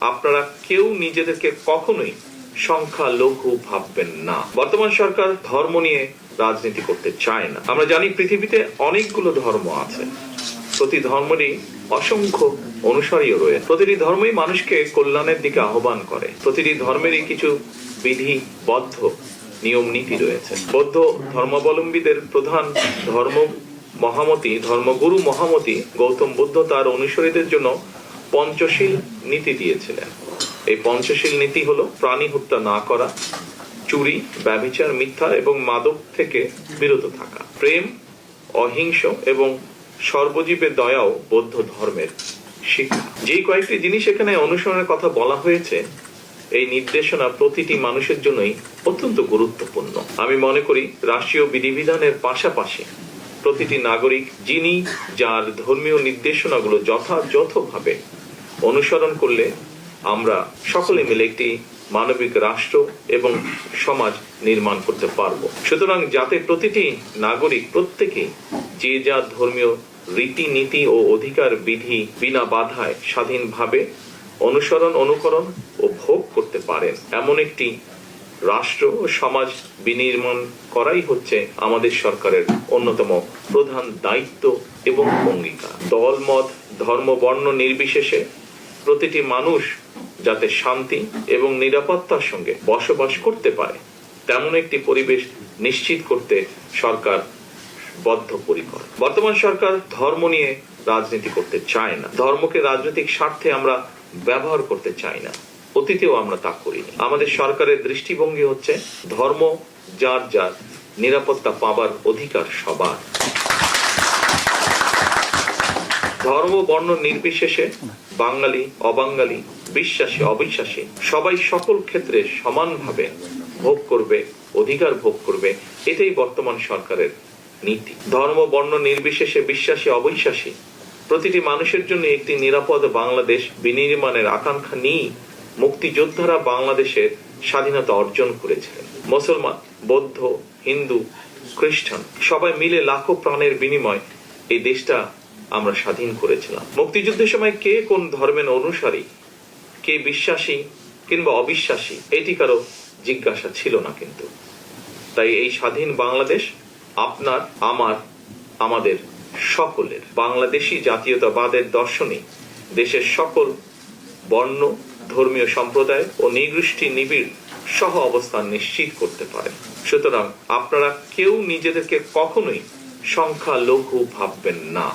আপনারা কেউ নিজেদেরকে কখনোই সংখ্যালঘু ভাববেন না। বর্তমান সরকার ধর্ম নিয়ে রাজনীতি করতে চায় না। আমরা জানি পৃথিবীতে অনেকগুলো ধর্ম আছে, প্রতি ধর্মেরই অসংখ্য অনুসারীও রয়েছে। প্রতিটি ধর্মই মানুষকে কল্যাণের দিকে আহ্বান করে। প্রতিটি ধর্মেরই কিছু বিধিবদ্ধ নিয়ম নীতি রয়েছে। বৌদ্ধ ধর্মাবলম্বীদের প্রধান ধর্মগুরু মহামতি গৌতম বুদ্ধ তার অনুসারীদের জন্য পঞ্চশীল নীতি দিয়েছিলেন। এই পঞ্চশীল নীতি হলো প্রাণী হত্যা না করা, চুরি, ব্যভিচার, মিথ্যা এবং মাদক থেকে বিরত থাকা, প্রেম, অহিংস এবং সর্বজীবের দয়াও বৌদ্ধ ধর্মের শিক্ষা। যে কয়েকটি জিনিস এখানে অনুসরণের কথা বলা হয়েছে, এই নির্দেশনা প্রতিটি মানুষের জন্যই অত্যন্ত গুরুত্বপূর্ণ। আমি মনে করি রাষ্ট্রীয় বিধিবিধানের পাশাপাশি প্রতিটি নাগরিক যিনি যার ধর্মীয় নির্দেশনাগুলো যথাযথভাবে অনুসরণ করলে আমরা সকলে মিলে একটি মানবিক রাষ্ট্র এবং সমাজ নির্মাণ করতে পারব। সুতরাং যাতে প্রতিটি নাগরিক প্রত্যেকেই যে যার ধর্মীয় রীতিনীতি ও অধিকার বিধি বিনা বাধায় স্বাধীনভাবে অনুকরণ ও ভোগ করতে পারেন, এমন একটি রাষ্ট্র ও সমাজ বিনির্মাণ করাই হচ্ছে আমাদের সরকারের অন্যতম প্রধান দায়িত্ব এবং অঙ্গীকার। দল, মত, ধর্ম, বর্ণ নির্বিশেষে প্রতিটি মানুষ যাতে শান্তি এবং নিরাপত্তার সঙ্গে বসবাস করতে পারে, তেমন একটি পরিবেশ নিশ্চিত করতে সরকার বদ্ধপরিকর। বর্তমান সরকার ধর্ম নিয়ে রাজনীতি করতে চায় না। ধর্মকে রাজনৈতিক স্বার্থে আমরা ব্যবহার করতে চাই না। অতীতেও আমরা তা করিনি। আমাদের সরকারের দৃষ্টিভঙ্গি হচ্ছে ধর্ম যার যার, নিরাপত্তা পাবার অধিকার সবার। ধর্ম বর্ণ নির্বিশেষে বাঙালি, অবাঙালি, বিশ্বাসী, অবিশ্বাসী সবাই সকল ক্ষেত্রে সমানভাবে ভোগ করবে, অধিকার ভোগ করবে, এটাই বর্তমান সরকারের নীতি। ধর্ম বর্ণ নির্বিশেষে বিশ্বাসী, অবিশ্বাসী প্রতিটি মানুষের জন্য একটি নিরাপদ বাংলাদেশ বিনির্মাণের আকাঙ্ক্ষা নিয়ে মুক্তিযোদ্ধারা বাংলাদেশের স্বাধীনতা অর্জন করেছিলেন। মুসলমান, বৌদ্ধ, হিন্দু, খ্রিস্টান সবাই মিলে লাখো প্রাণের বিনিময় এই দেশটা আমরা স্বাধীন করেছিলাম। মুক্তিযুদ্ধের সময় কে কোন ধর্মের অনুসারী, কে বিশ্বাসী কিংবা অবিশ্বাসী, এটি কারো জিজ্ঞাসা ছিল না। কিন্তু তাই এই স্বাধীন বাংলাদেশ আপনার, আমার, আমাদের সকলের। বাংলাদেশী জাতীয়তাবাদের দর্শনে দেশের সকল বর্ণ, ধর্মীয় সম্প্রদায় ও নৃগোষ্ঠী নিবিড় সহ অবস্থান নিশ্চিত করতে পারে। সুতরাং আপনারা কেউ নিজেদেরকে কখনোই সংখ্যালঘু ভাববেন না।